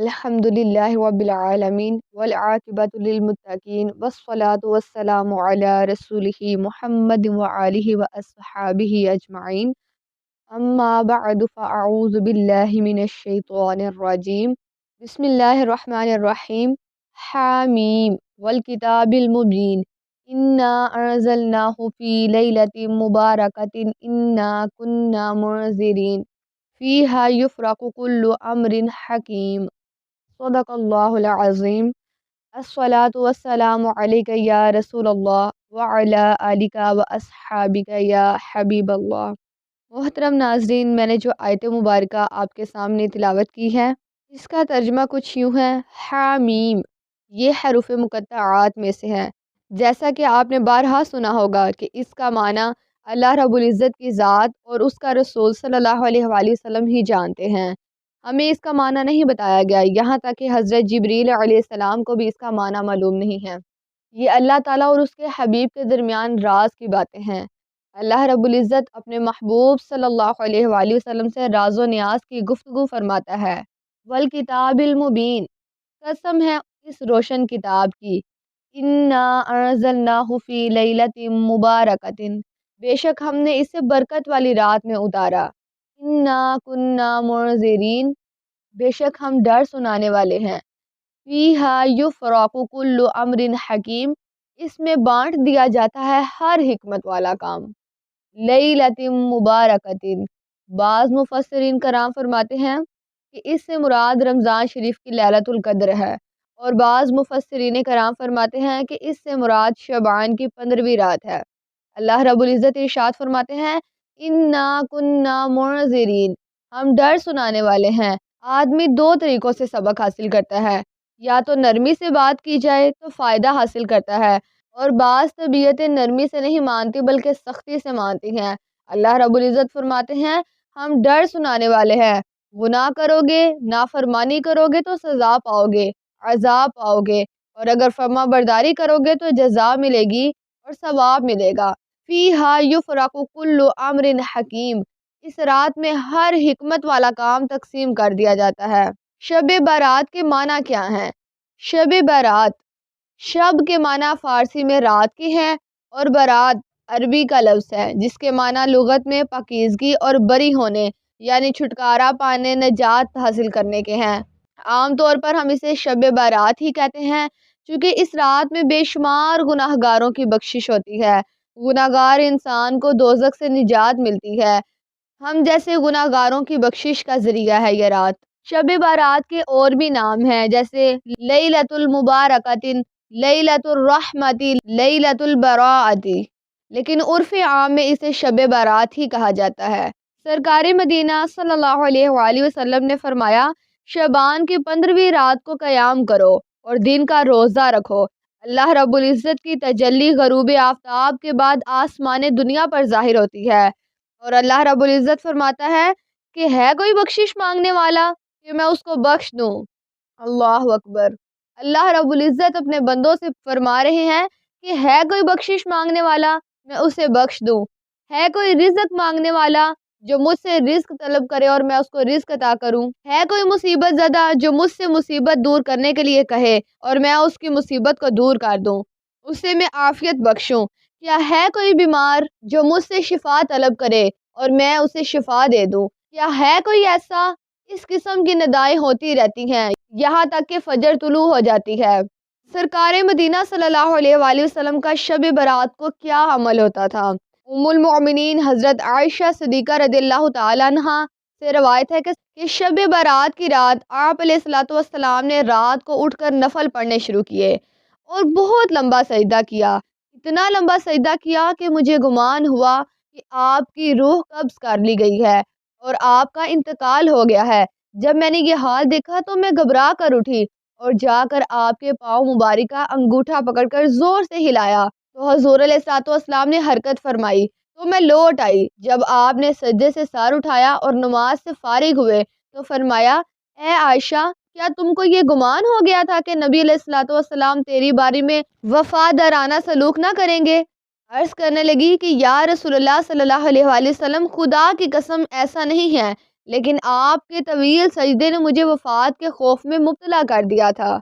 الحمدللہ رب العالمین والعاقبۃ للمتقین والصلاۃ والسلام علی رسولہ محمد وآلہ واصحابہ اجمعین اما بعد فاعوذ باللہ من الشیطان الرجیم بسم اللہ الرحمن الرحیم حامیم والکتاب المبین انا انزلناہ فی لیلۃ مبارکۃ انا کنا منذرین فیہا یفرق کل امر حکیم صدق اللہ العظیم الصلاۃ والسلام علیک یا رسول اللہ وعلی آلک و اصحابک یا حبیب اللہ۔ محترم ناظرین، میں نے جو آیت مبارکہ آپ کے سامنے تلاوت کی ہے اس کا ترجمہ کچھ یوں ہے۔ حامیم یہ حروف مقطعات میں سے ہے، جیسا کہ آپ نے بارہا سنا ہوگا کہ اس کا معنی اللہ رب العزت کی ذات اور اس کا رسول صلی اللہ علیہ وآلہ وسلم ہی جانتے ہیں۔ ہمیں اس کا معنی نہیں بتایا گیا، یہاں تک کہ حضرت جبریل علیہ السلام کو بھی اس کا معنی معلوم نہیں ہے۔ یہ اللہ تعالیٰ اور اس کے حبیب کے درمیان راز کی باتیں ہیں۔ اللہ رب العزت اپنے محبوب صلی اللہ علیہ وآلہ وسلم سے راز و نیاز کی گفتگو فرماتا ہے۔ والکتاب المبین، قسم ہے اس روشن کتاب کی۔ انا انزلناہ فی لیلۃ مبارکۃ، بے شک ہم نے اسے برکت والی رات میں اتارا۔ انا کنا منذرین، بے شک ہم ڈر سنانے والے ہیں۔ فیہا یفرق کل امر حکیم، اس میں بانٹ دیا جاتا ہے ہر حکمت والا کام۔ لیلۃ مبارکۃ، بعض مفسرین کرام فرماتے ہیں کہ اس سے مراد رمضان شریف کی لیلۃ القدر ہے، اور بعض مفسرین کرام فرماتے ہیں کہ اس سے مراد شعبان کی 15ویں رات ہے۔ اللہ رب العزت ارشاد فرماتے ہیں انا کنا منذرین، ہم ڈر سنانے والے ہیں۔ آدمی دو طریقوں سے سبق حاصل کرتا ہے، یا تو نرمی سے بات کی جائے تو فائدہ حاصل کرتا ہے، اور بعض طبیعتیں نرمی سے نہیں مانتی بلکہ سختی سے مانتی ہیں۔ اللہ رب العزت فرماتے ہیں ہم ڈر سنانے والے ہیں، گناہ کرو گے، نافرمانی کرو گے تو سزا پاؤ گے، عذاب پاؤ گے، اور اگر فرما برداری کرو گے تو جزا ملے گی اور ثواب ملے گا۔ فیہا یفرق کل امر حکیم، اس رات میں ہر حکمت والا کام تقسیم کر دیا جاتا ہے۔ شب برات کے معنی کیا ہیں؟ شب برات، شب کے معنی فارسی میں رات کے ہیں، اور برات عربی کا لفظ ہے جس کے معنی لغت میں پاکیزگی اور بری ہونے یعنی چھٹکارا پانے، نجات حاصل کرنے کے ہیں۔ عام طور پر ہم اسے شب برات ہی کہتے ہیں، چونکہ اس رات میں بے شمار گناہ گاروں کی بخشش ہوتی ہے۔ گناہ گار انسان کو دوزخ سے نجات ملتی ہے۔ ہم جیسے گناہ گاروں کی بخشش کا ذریعہ ہے یہ رات۔ شب برات کے اور بھی نام ہیں، جیسے لیلۃ المبارکۃ، لیلۃ الرحمۃ، لیلۃ البراءۃ، لیکن عرف عام میں اسے شب برات ہی کہا جاتا ہے۔ سرکار مدینہ صلی اللہ علیہ وآلہ وسلم نے فرمایا شعبان کی 15ویں رات کو قیام کرو اور دن کا روزہ رکھو۔ اللہ رب العزت کی تجلی غروب آفتاب کے بعد آسمان دنیا پر ظاہر ہوتی ہے، اور اللہ رب العزت فرماتا ہے کہ ہے کوئی بخشش مانگنے والا کہ میں اس کو بخش دوں۔ اللہ اکبر۔ اللہ رب العزت اپنے بندوں سے فرما رہے ہیں کہ ہے کوئی بخشش مانگنے والا میں اسے بخش دوں، ہے کوئی رزق مانگنے والا جو مجھ سے رزق طلب کرے اور میں اس کو رزق عطا کروں، ہے کوئی مصیبت زدہ جو مجھ سے مصیبت دور کرنے کے لیے کہے اور میں اس کی مصیبت کو دور کر دوں، اسے میں عافیت بخشوں، کیا ہے کوئی بیمار جو مجھ سے شفا طلب کرے اور میں اسے شفا دے دوں، کیا ہے کوئی ایسا۔ اس قسم کی ندائیں ہوتی رہتی ہیں یہاں تک کہ فجر طلوع ہو جاتی ہے۔ سرکار مدینہ صلی اللہ علیہ وآلہ وسلم کا شب برات کو کیا عمل ہوتا تھا؟ ام المؤمنین حضرت عائشہ صدیقہ رضی اللہ تعالیٰ عنہ سے روایت ہے کہ شب برات کی رات آپ علیہ الصلوۃ والسلام نے رات کو اٹھ کر نفل پڑھنے شروع کیے اور بہت لمبا سجدہ کیا، اتنا لمبا سجدہ کیا کہ مجھے گمان ہوا کہ آپ کی روح قبض کر لی گئی ہے اور آپ کا انتقال ہو گیا ہے۔ جب میں نے یہ حال دیکھا تو میں گھبرا کر اٹھی اور جا کر آپ کے پاؤں مبارکہ انگوٹھا پکڑ کر زور سے ہلایا تو حضور علیہ الصلوۃ والسلام نے حرکت فرمائی تو میں لوٹ آئی۔ جب آپ نے سجدے سے سر اٹھایا اور نماز سے فارغ ہوئے تو فرمایا اے عائشہ، کیا تم کو یہ گمان ہو گیا تھا کہ نبی علیہ الصلوۃ والسلام تیری باری میں وفادارانہ سلوک نہ کریں گے؟ عرض کرنے لگی کہ یا رسول اللہ صلی اللہ علیہ وآلہ وسلم، خدا کی قسم ایسا نہیں ہے، لیکن آپ کے طویل سجدے نے مجھے وفات کے خوف میں مبتلا کر دیا تھا۔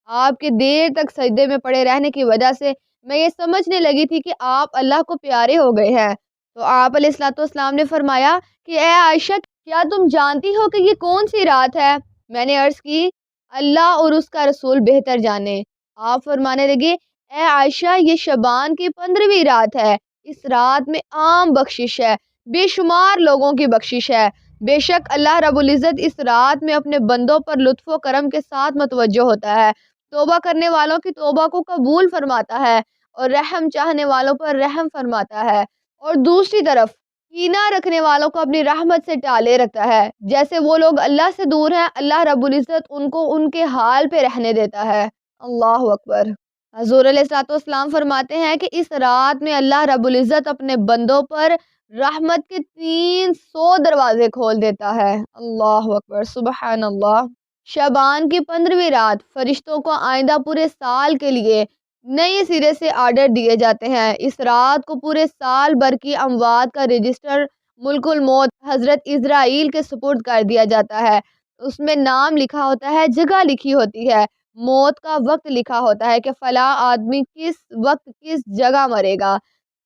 آپ کے دیر تک سجدے میں پڑے رہنے کی وجہ سے میں یہ سمجھنے لگی تھی کہ آپ اللہ کو پیارے ہو گئے ہیں۔ تو آپ علیہ الصلوۃ والسلام نے فرمایا کہ اے عائشہ، کیا تم جانتی ہو کہ یہ کون سی رات ہے؟ میں نے عرض کی اللہ اور اس کا رسول بہتر جانے۔ آپ فرمانے لگے اے عائشہ، یہ شعبان کی 15ویں رات ہے۔ اس رات میں عام بخشش ہے، بے شمار لوگوں کی بخشش ہے۔ بے شک اللہ رب العزت اس رات میں اپنے بندوں پر لطف و کرم کے ساتھ متوجہ ہوتا ہے، توبہ کرنے والوں کی توبہ کو قبول فرماتا ہے اور رحم چاہنے والوں پر رحم فرماتا ہے، اور دوسری طرف کینہ رکھنے والوں کو اپنی رحمت سے ٹالے رکھتا ہے۔ جیسے وہ لوگ اللہ سے دور ہیں، اللہ رب العزت ان کو ان کے حال پہ رہنے دیتا ہے۔ اللہ اکبر۔ حضور علیہ الصلوۃ والسلام فرماتے ہیں کہ اس رات میں اللہ رب العزت اپنے بندوں پر رحمت کے 300 دروازے کھول دیتا ہے۔ اللہ اکبر، سبحان اللہ۔ شعبان کی 15ویں رات فرشتوں کو آئندہ پورے سال کے لیے نئے سرے سے آرڈر دیے جاتے ہیں۔ اس رات کو پورے سال بھر کی اموات کا رجسٹر ملک الموت حضرت اسرائیل کے سپرد کر دیا جاتا ہے۔ اس میں نام لکھا ہوتا ہے، جگہ لکھی ہوتی ہے، موت کا وقت لکھا ہوتا ہے کہ فلاں آدمی کس وقت کس جگہ مرے گا۔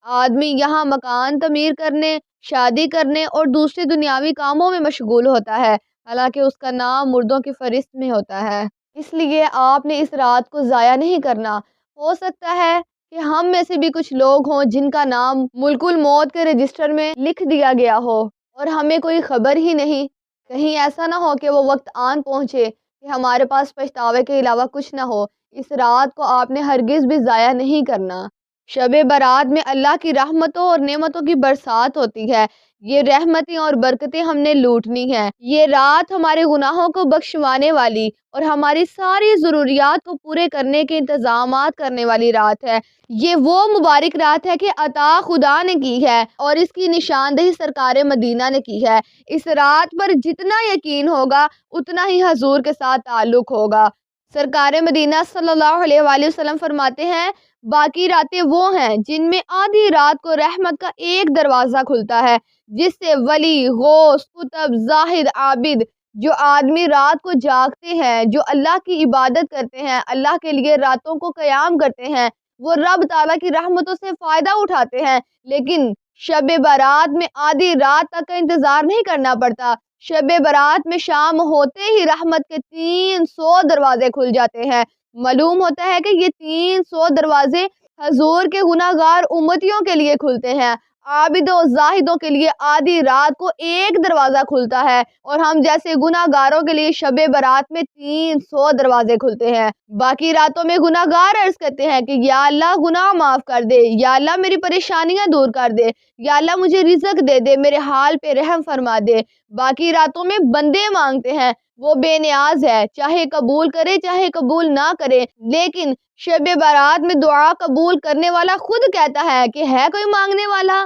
آدمی یہاں مکان تعمیر کرنے، شادی کرنے اور دوسرے دنیاوی کاموں میں مشغول ہوتا ہے، حالانکہ اس کا نام مردوں کی فہرست میں ہوتا ہے۔ اس لیے آپ نے اس رات کو ضائع نہیں کرنا۔ ہو سکتا ہے کہ ہم میں سے بھی کچھ لوگ ہوں جن کا نام ملک الموت کے رجسٹر میں لکھ دیا گیا ہو اور ہمیں کوئی خبر ہی نہیں۔ کہیں ایسا نہ ہو کہ وہ وقت آن پہنچے کہ ہمارے پاس پچھتاوے کے علاوہ کچھ نہ ہو۔ اس رات کو آپ نے ہرگز بھی ضائع نہیں کرنا۔ شب برات میں اللہ کی رحمتوں اور نعمتوں کی برسات ہوتی ہے۔ یہ رحمتیں اور برکتیں ہم نے لوٹنی ہیں۔ یہ رات ہمارے گناہوں کو بخشوانے والی اور ہماری ساری ضروریات کو پورے کرنے کے انتظامات کرنے والی رات ہے۔ یہ وہ مبارک رات ہے کہ عطا خدا نے کی ہے اور اس کی نشاندہی سرکار مدینہ نے کی ہے۔ اس رات پر جتنا یقین ہوگا اتنا ہی حضور کے ساتھ تعلق ہوگا۔ سرکار مدینہ صلی اللہ علیہ وآلہ وسلم فرماتے ہیں باقی راتیں وہ ہیں جن میں آدھی رات کو رحمت کا ایک دروازہ کھلتا ہے، جس سے ولی، غوث، قطب، زاہد، عابد، جو آدمی رات کو جاگتے ہیں، جو اللہ کی عبادت کرتے ہیں، اللہ کے لیے راتوں کو قیام کرتے ہیں، وہ رب تعالیٰ کی رحمتوں سے فائدہ اٹھاتے ہیں۔ لیکن شب برات میں آدھی رات تک کا انتظار نہیں کرنا پڑتا۔ شب برات میں شام ہوتے ہی رحمت کے 300 دروازے کھل جاتے ہیں۔ معلوم ہوتا ہے کہ یہ 300 دروازے حضور کے گناہ گار امتیوں کے لیے کھلتے ہیں۔ عابدوں زاہدوں کے لیے آدھی رات کو ایک دروازہ کھلتا ہے اور ہم جیسے گناہ گاروں کے لیے شب برات میں 300 دروازے کھلتے ہیں۔ باقی راتوں میں گناہ گار عرض کرتے ہیں کہ یا اللہ گناہ معاف کر دے، یا اللہ میری پریشانیاں دور کر دے، یا اللہ مجھے رزق دے دے، میرے حال پہ رحم فرما دے۔ باقی راتوں میں بندے مانگتے ہیں، وہ بے نیاز ہے، چاہے قبول کرے چاہے قبول نہ کرے، لیکن شب برات میں دعا قبول کرنے والا خود کہتا ہے کہ ہے کوئی مانگنے والا،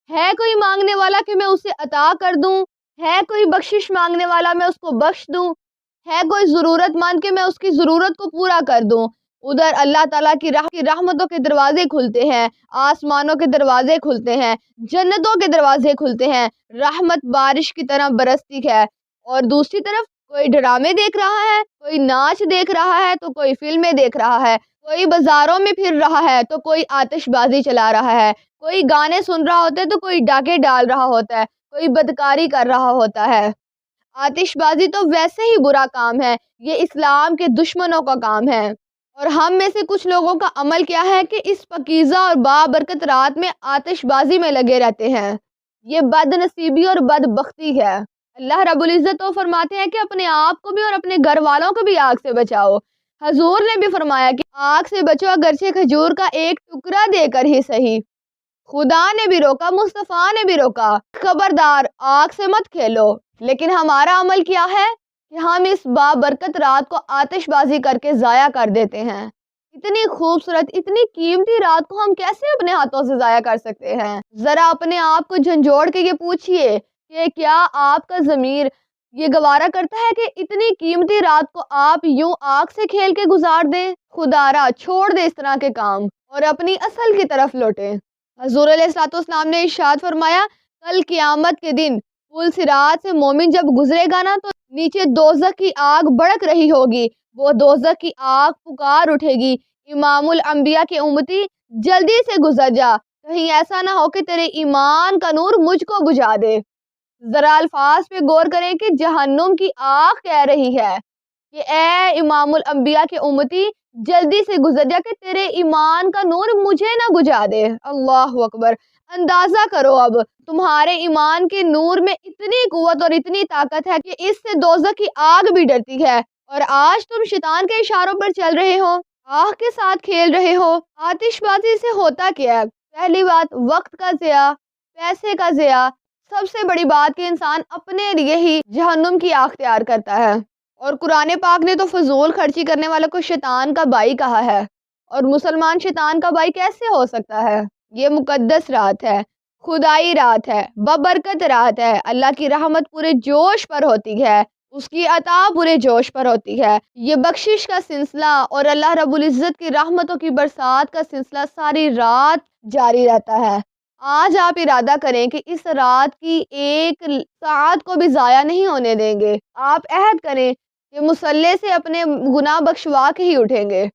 ہے کوئی مانگنے والا کہ میں اسے عطا کر دوں، ہے کوئی بخشش مانگنے والا میں اس کو بخش دوں، ہے کوئی ضرورت مند کہ میں اس کی ضرورت کو پورا کر دوں۔ ادھر اللہ تعالیٰ کی رحمتوں کے دروازے کھلتے ہیں، آسمانوں کے دروازے کھلتے ہیں، جنتوں کے دروازے کھلتے ہیں، رحمت بارش کی طرح برستی ہے۔ اور دوسری طرف کوئی ڈرامے دیکھ رہا ہے، کوئی ناچ دیکھ رہا ہے تو کوئی فلمیں دیکھ رہا ہے، کوئی بازاروں میں پھر رہا ہے تو کوئی آتش بازی چلا رہا ہے، کوئی گانے سن رہا ہوتا ہے تو کوئی ڈاکے ڈال رہا ہوتا ہے، کوئی بدکاری کر رہا ہوتا ہے۔ آتش بازی تو ویسے ہی برا کام ہے، یہ اسلام کے دشمنوں کا کام ہے۔ اور ہم میں سے کچھ لوگوں کا عمل کیا ہے کہ اس پاکیزہ اور بابرکت رات میں آتش بازی میں لگے رہتے ہیں۔ یہ بد نصیبی اور بدبختی ہے۔ اللہ رب العزت تو فرماتے ہیں کہ اپنے آپ کو بھی اور اپنے گھر والوں کو بھی آگ سے بچاؤ۔ حضور نے بھی فرمایا کہ آگ سے بچو اگرچہ کھجور کا ایک ٹکڑا دے کر ہی صحیح۔ خدا نے بھی روکا، مصطفیٰ نے بھی روکا، خبردار آگ سے مت کھیلو۔ لیکن ہمارا عمل کیا ہے کہ ہم اس بابرکت رات کو آتش بازی کر کے ضائع کر دیتے ہیں۔ اتنی خوبصورت اتنی قیمتی رات کو ہم کیسے اپنے ہاتھوں سے ضائع کر سکتے ہیں؟ ذرا اپنے آپ کو جھنجھوڑ کے یہ پوچھئے کہ کیا آپ کا ضمیر یہ گوارا کرتا ہے کہ اتنی قیمتی رات کو آپ یوں آگ سے کھیل کے گزار دیں؟ خدا را چھوڑ دے اس طرح کے کام اور اپنی اصل کی طرف لوٹیں۔ حضور علیہ الصلوۃ والسلام نے ارشاد فرمایا کل قیامت کے دن پل صراط سے مومن جب گزرے گا نا تو نیچے دوزخ کی آگ بڑک رہی ہوگی، وہ دوزخ کی آگ پکار اٹھے گی، امام الانبیاء کے امتی جلدی سے گزر جا، کہیں ایسا نہ ہو کہ تیرے ایمان کا نور مجھ کو بجھا دے۔ ذرا الفاظ پہ غور کریں کہ جہنم کی آگ کہہ رہی ہے کہ اے امام الانبیاء کے امتی جلدی سے گزر جا کہ تیرے ایمان کا نور مجھے نہ بجھا دے۔ اللہ اکبر! اندازہ کرو اب تمہارے ایمان کے نور میں اتنی قوت اور اتنی طاقت ہے کہ اس سے دوزخ کی آگ بھی ڈرتی ہے، اور آج تم شیطان کے اشاروں پر چل رہے ہو، آگ کے ساتھ کھیل رہے ہو۔ آتش بازی سے ہوتا کیا ہے؟ پہلی بات وقت کا ضیاع، پیسے کا ضیاع، سب سے بڑی بات کہ انسان اپنے لیے ہی جہنم کی آگ تیار کرتا ہے۔ اور قرآن پاک نے تو فضول خرچی کرنے والوں کو شیطان کا بھائی کہا ہے، اور مسلمان شیطان کا بھائی کیسے ہو سکتا ہے؟ یہ مقدس رات ہے، خدائی رات ہے، بابرکت رات ہے، اللہ کی رحمت پورے جوش پر ہوتی ہے، اس کی عطا پورے جوش پر ہوتی ہے، یہ بخشش کا سلسلہ اور اللہ رب العزت کی رحمتوں کی برسات کا سلسلہ ساری رات جاری رہتا ہے۔ آج آپ ارادہ کریں کہ اس رات کی ایک ساعت کو بھی ضائع نہیں ہونے دیں گے۔ آپ عہد کریں کہ مصلے سے اپنے گناہ بخشوا کے ہی اٹھیں گے۔